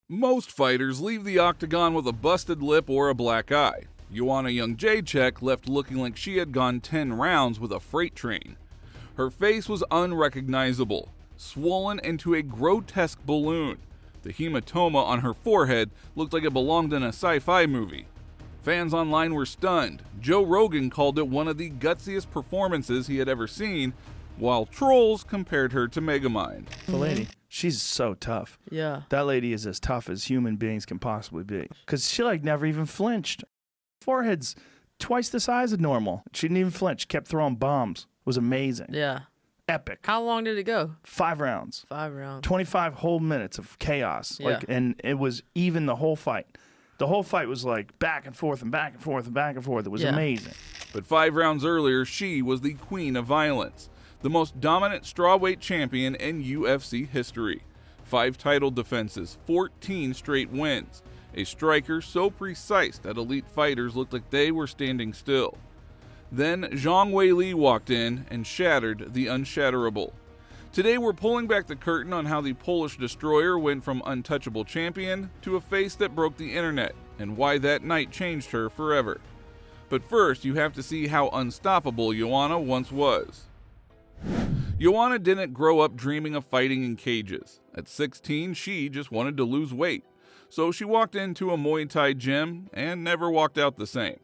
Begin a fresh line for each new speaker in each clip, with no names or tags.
Most fighters leave the octagon with a busted lip or a black eye. Joanna Jedrzejczyk left looking like she had gone 10 rounds with a freight train. Her face was unrecognizable, swollen into a grotesque balloon. The hematoma on her forehead looked like it belonged in a sci-fi movie. Fans online were stunned. Joe Rogan called it one of the gutsiest performances he had ever seen, while trolls compared her to Megamind.
The lady, she's so tough.
Yeah.
That lady is as tough as human beings can possibly be. Because she never even flinched. Forehead's twice the size of normal. She didn't even flinch, kept throwing bombs. It was amazing.
Yeah.
Epic.
How long did it go?
5 rounds.
5 rounds.
25 whole minutes of chaos.
Yeah.
And it was even the whole fight. The whole fight was like back and forth and back and forth and back and forth. It was amazing.
But 5 rounds earlier, she was the queen of violence, the most dominant strawweight champion in UFC history. 5 title defenses, 14 straight wins. A striker so precise that elite fighters looked like they were standing still. Then Zhang Weili walked in and shattered the unshatterable. Today we're pulling back the curtain on how the Polish destroyer went from untouchable champion to a face that broke the internet, and why that night changed her forever. But first, you have to see how unstoppable Joanna once was. Joanna didn't grow up dreaming of fighting in cages. At 16, she just wanted to lose weight. So she walked into a Muay Thai gym and never walked out the same.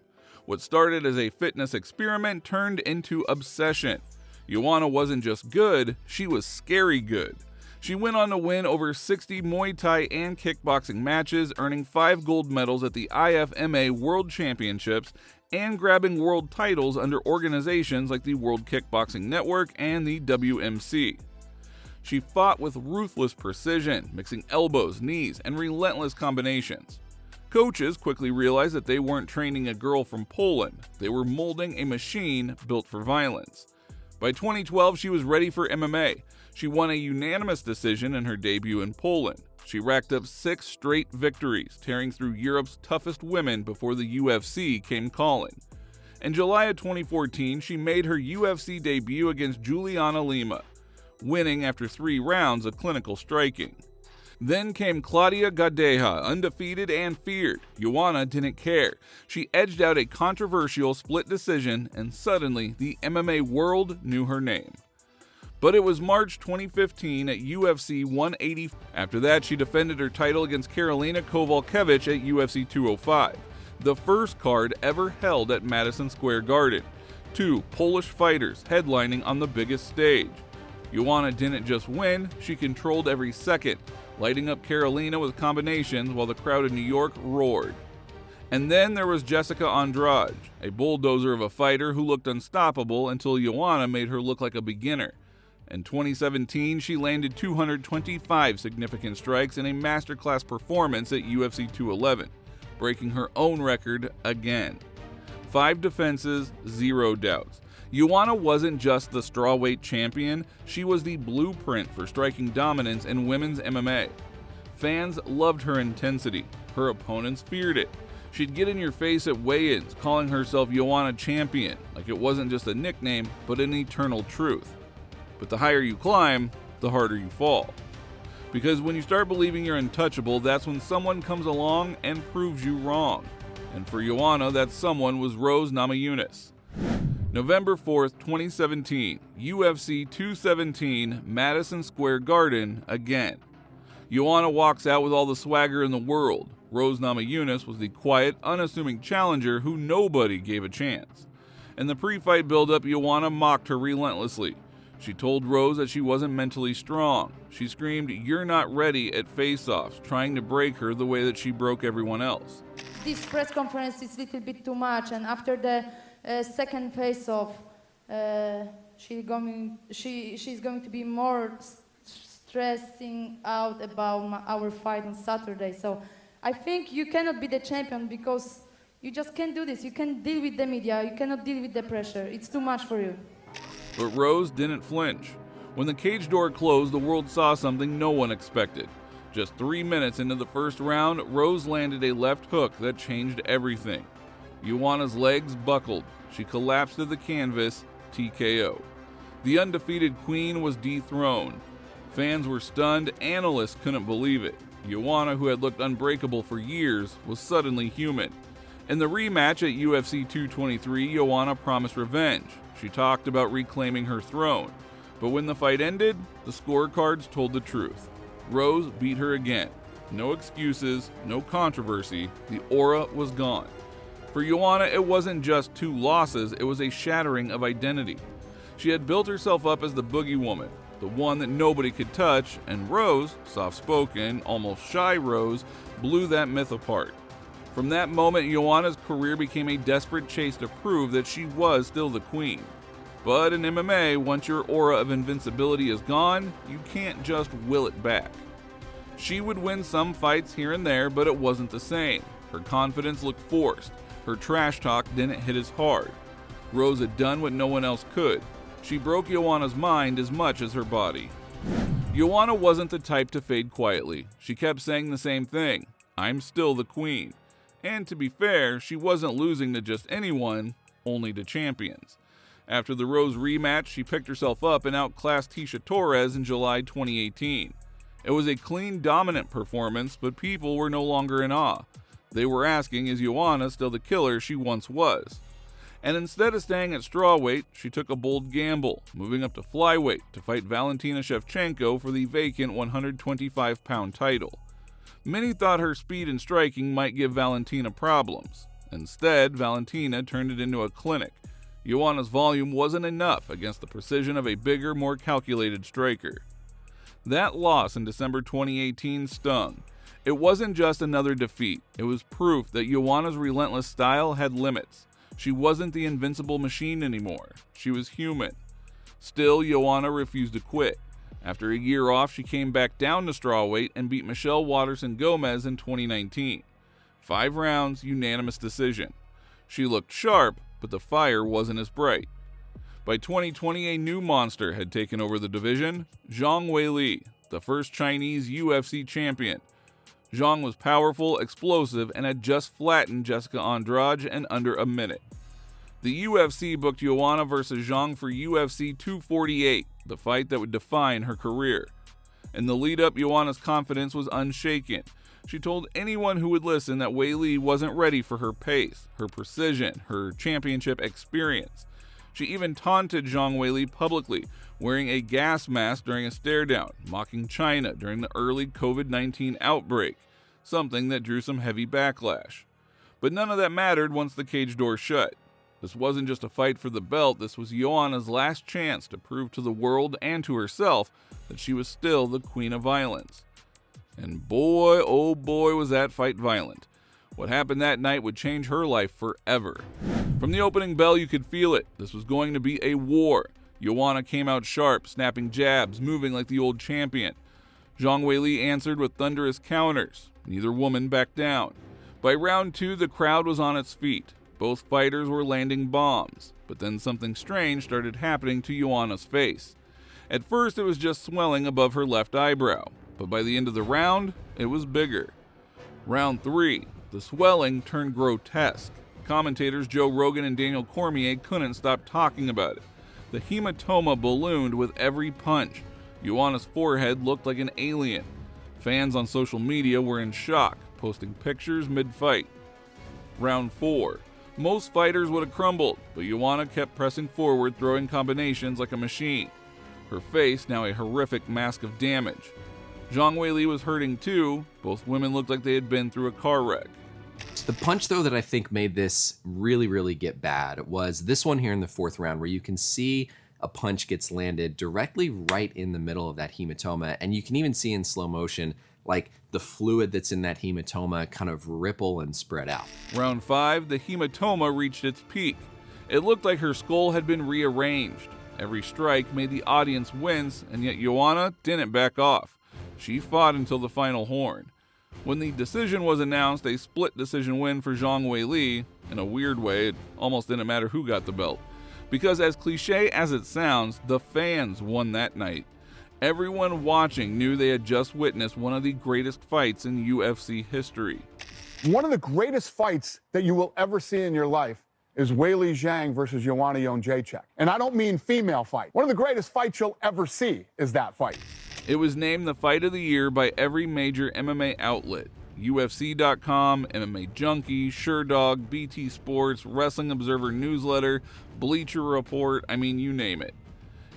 What started as a fitness experiment turned into obsession. Joanna wasn't just good, she was scary good. She went on to win over 60 Muay Thai and kickboxing matches, earning 5 gold medals at the IFMA World Championships and grabbing world titles under organizations like the World Kickboxing Network and the WMC. She fought with ruthless precision, mixing elbows, knees, and relentless combinations. Coaches quickly realized that they weren't training a girl from Poland, they were molding a machine built for violence. By 2012, she was ready for MMA. She won a unanimous decision in her debut in Poland. She racked up 6 straight victories, tearing through Europe's toughest women before the UFC came calling. In July of 2014, she made her UFC debut against Juliana Lima, winning after 3 rounds of clinical striking. Then came Claudia Gadeja, undefeated and feared. Joanna didn't care. She edged out a controversial split decision, and suddenly the MMA world knew her name. But it was March 2015 at UFC 180. After that, she defended her title against Karolina Kowalkiewicz at UFC 205, the first card ever held at Madison Square Garden. 2 Polish fighters headlining on the biggest stage. Joanna didn't just win, she controlled every second, lighting up Karolina with combinations while the crowd in New York roared. And then there was Jessica Andrade, a bulldozer of a fighter who looked unstoppable until Joanna made her look like a beginner. In 2017, she landed 225 significant strikes in a masterclass performance at UFC 211, breaking her own record again. 5 defenses, 0 doubts. Joanna wasn't just the strawweight champion, she was the blueprint for striking dominance in women's MMA. Fans loved her intensity, her opponents feared it. She'd get in your face at weigh-ins, calling herself Joanna Champion, like it wasn't just a nickname, but an eternal truth. But the higher you climb, the harder you fall. Because when you start believing you're untouchable, that's when someone comes along and proves you wrong. And for Joanna, that someone was Rose Namajunas. November 4th, 2017, UFC 217, Madison Square Garden again. Joanna walks out with all the swagger in the world. Rose Namajunas was the quiet, unassuming challenger who nobody gave a chance. In the pre-fight build-up, Joanna mocked her relentlessly. She told Rose that she wasn't mentally strong. She screamed, "You're not ready" at face-offs, trying to break her the way that she broke everyone else.
This press conference is a little bit too much, and after the second face-off, she's going to be more stressing out about our fight on Saturday. So I think you cannot be the champion because you just can't do this. You can't deal with the media. You cannot deal with the pressure. It's too much for you.
But Rose didn't flinch. When the cage door closed, the world saw something no one expected. Just 3 minutes into the first round, Rose landed a left hook that changed everything. Joanna's legs buckled. She collapsed to the canvas, TKO. The undefeated queen was dethroned. Fans were stunned, analysts couldn't believe it. Joanna, who had looked unbreakable for years, was suddenly human. In the rematch at UFC 223, Joanna promised revenge. She talked about reclaiming her throne. But when the fight ended, the scorecards told the truth. Rose beat her again. No excuses, no controversy, the aura was gone. For Joanna, it wasn't just 2 losses, it was a shattering of identity. She had built herself up as the boogie woman, the one that nobody could touch, and Rose, soft-spoken, almost shy Rose, blew that myth apart. From that moment, Joanna's career became a desperate chase to prove that she was still the queen. But in MMA, once your aura of invincibility is gone, you can't just will it back. She would win some fights here and there, but it wasn't the same. Her confidence looked forced. Her trash talk didn't hit as hard. Rose had done what no one else could. She broke Joanna's mind as much as her body. Joanna wasn't the type to fade quietly. She kept saying the same thing, "I'm still the queen." And to be fair, she wasn't losing to just anyone, only to champions. After the Rose rematch, she picked herself up and outclassed Tecia Torres in July 2018. It was a clean, dominant performance, but people were no longer in awe. They were asking, is Joanna still the killer she once was? And instead of staying at strawweight, she took a bold gamble, moving up to flyweight to fight Valentina Shevchenko for the vacant 125-pound title. Many thought her speed and striking might give Valentina problems. Instead, Valentina turned it into a clinic. Joanna's volume wasn't enough against the precision of a bigger, more calculated striker. That loss in December 2018 stung. It wasn't just another defeat. It was proof that Joanna's relentless style had limits. She wasn't the invincible machine anymore. She was human. Still, Joanna refused to quit. After a year off, she came back down to strawweight and beat Michelle Waterson-Gomez in 2019. 5 rounds, unanimous decision. She looked sharp, but the fire wasn't as bright. By 2020, a new monster had taken over the division, Zhang Weili, the first Chinese UFC champion. Zhang was powerful, explosive, and had just flattened Jessica Andrade in under a minute. The UFC booked Joanna versus Zhang for UFC 248, the fight that would define her career. In the lead-up, Joanna's confidence was unshaken. She told anyone who would listen that Weili wasn't ready for her pace, her precision, her championship experience. She even taunted Zhang Weili publicly, wearing a gas mask during a stare-down, mocking China during the early COVID-19 outbreak, something that drew some heavy backlash. But none of that mattered once the cage door shut. This wasn't just a fight for the belt, this was Joanna's last chance to prove to the world and to herself that she was still the queen of violence. And boy, oh boy, was that fight violent. What happened that night would change her life forever. From the opening bell, you could feel it. This was going to be a war. Joanna came out sharp, snapping jabs, moving like the old champion. Zhang Weili answered with thunderous counters. Neither woman backed down. By round 2, the crowd was on its feet. Both fighters were landing bombs, but then something strange started happening to Joanna's face. At first, it was just swelling above her left eyebrow, but by the end of the round, it was bigger. Round 3, the swelling turned grotesque. Commentators Joe Rogan and Daniel Cormier couldn't stop talking about it. The hematoma ballooned with every punch. Joanna's forehead looked like an alien. Fans on social media were in shock, posting pictures mid-fight. Round 4. Most fighters would have crumbled, but Joanna kept pressing forward, throwing combinations like a machine. Her face now a horrific mask of damage. Zhang Weili was hurting too. Both women looked like they had been through a car wreck.
The punch, though, that I think made this really get bad was this one here in the 4th round, where you can see a punch gets landed directly right in the middle of that hematoma, and you can even see in slow motion like the fluid that's in that hematoma kind of ripple and spread out.
Round 5, the hematoma reached its peak. It looked like her skull had been rearranged. Every strike made the audience wince, and yet Joanna didn't back off. She fought until the final horn. When the decision was announced, a split decision win for Zhang Weili. In a weird way, it almost didn't matter who got the belt. Because as cliche as it sounds, the fans won that night. Everyone watching knew they had just witnessed one of the greatest fights in UFC history.
One of the greatest fights that you will ever see in your life is Weili Zhang versus Joanna Jedrzejczyk. And I don't mean female fight. One of the greatest fights you'll ever see is that fight.
It was named the fight of the year by every major MMA outlet. UFC.com, MMA Junkie, SureDog, BT Sports, Wrestling Observer Newsletter, Bleacher Report, I mean, you name it.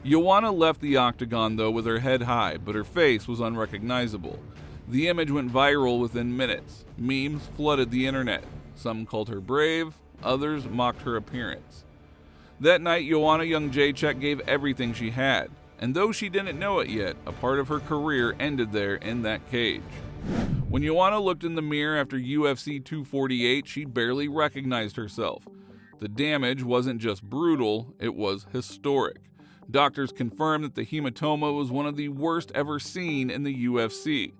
Joanna left the octagon, though, with her head high, but her face was unrecognizable. The image went viral within minutes. Memes flooded the internet. Some called her brave, others mocked her appearance. That night, Joanna Jedrzejczyk gave everything she had, and though she didn't know it yet, a part of her career ended there in that cage. When Joanna looked in the mirror after UFC 248, she barely recognized herself. The damage wasn't just brutal, it was historic. Doctors confirmed that the hematoma was one of the worst ever seen in the UFC.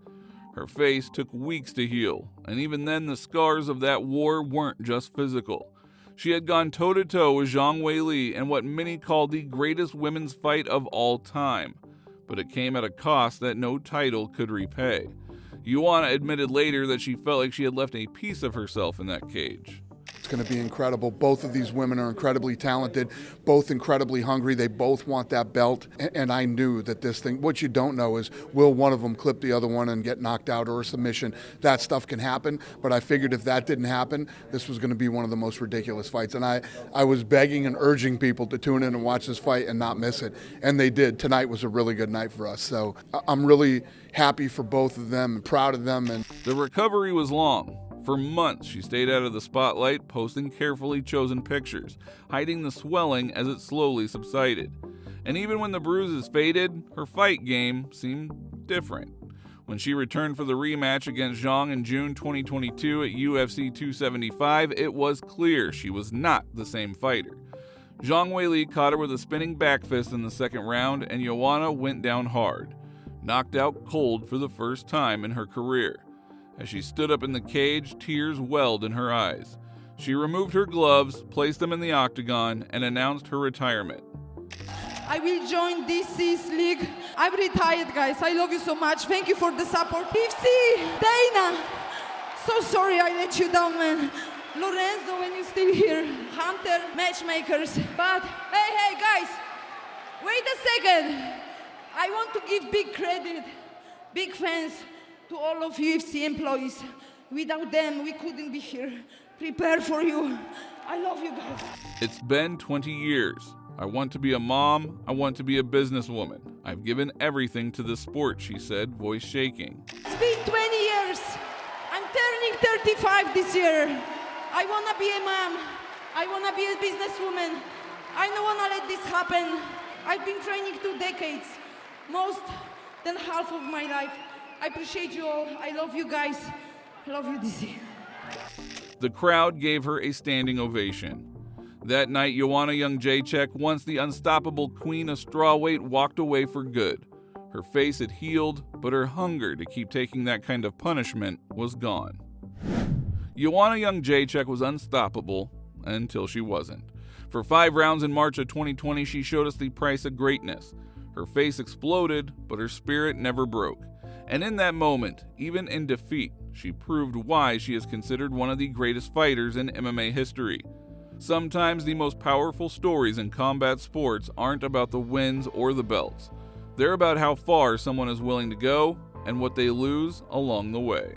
Her face took weeks to heal, and even then the scars of that war weren't just physical. She had gone toe-to-toe with Zhang Weili in what many called the greatest women's fight of all time, but it came at a cost that no title could repay. Joanna admitted later that she felt like she had left a piece of herself in that cage.
It's going to be incredible. Both of these women are incredibly talented, both incredibly hungry. They both want that belt. And I knew that this thing, what you don't know is, will one of them clip the other one and get knocked out or a submission? That stuff can happen. But I figured if that didn't happen, this was going to be one of the most ridiculous fights. And I was begging and urging people to tune in and watch this fight and not miss it. And they did. Tonight was a really good night for us. So I'm really happy for both of them and proud of them. And
the recovery was long. For months, she stayed out of the spotlight, posting carefully chosen pictures, hiding the swelling as it slowly subsided. And even when the bruises faded, her fight game seemed different. When she returned for the rematch against Zhang in June 2022 at UFC 275, it was clear she was not the same fighter. Zhang Weili caught her with a spinning back fist in the second round, and Joanna went down hard, knocked out cold for the first time in her career. As she stood up in the cage, tears welled in her eyes. She removed her gloves, placed them in the octagon, and announced her retirement.
I will join DC's league. I'm retired, guys. I love you so much. Thank you for the support. UFC, Dana. So sorry I let you down, man. Lorenzo, when you're still here. Hunter, matchmakers. But, hey, guys. Wait a second. I want to give big credit, big thanks to all of UFC employees. Without them, we couldn't be here. Prepare for you. I love you guys.
It's been 20 years. I want to be a mom. I want to be a businesswoman. I've given everything to the sport, she said, voice shaking.
It's been 20 years. I'm turning 35 this year. I want to be a mom. I want to be a businesswoman. I don't want to let this happen. I've been training 2 decades, most than half of my life. I appreciate you all. I love you guys. I love you, DC.
The crowd gave her a standing ovation. That night, Joanna Jedrzejczyk, once the unstoppable queen of strawweight, walked away for good. Her face had healed, but her hunger to keep taking that kind of punishment was gone. Joanna Jedrzejczyk was unstoppable until she wasn't. For 5 rounds in March of 2020, she showed us the price of greatness. Her face exploded, but her spirit never broke. And in that moment, even in defeat, she proved why she is considered one of the greatest fighters in MMA history. Sometimes the most powerful stories in combat sports aren't about the wins or the belts. They're about how far someone is willing to go and what they lose along the way.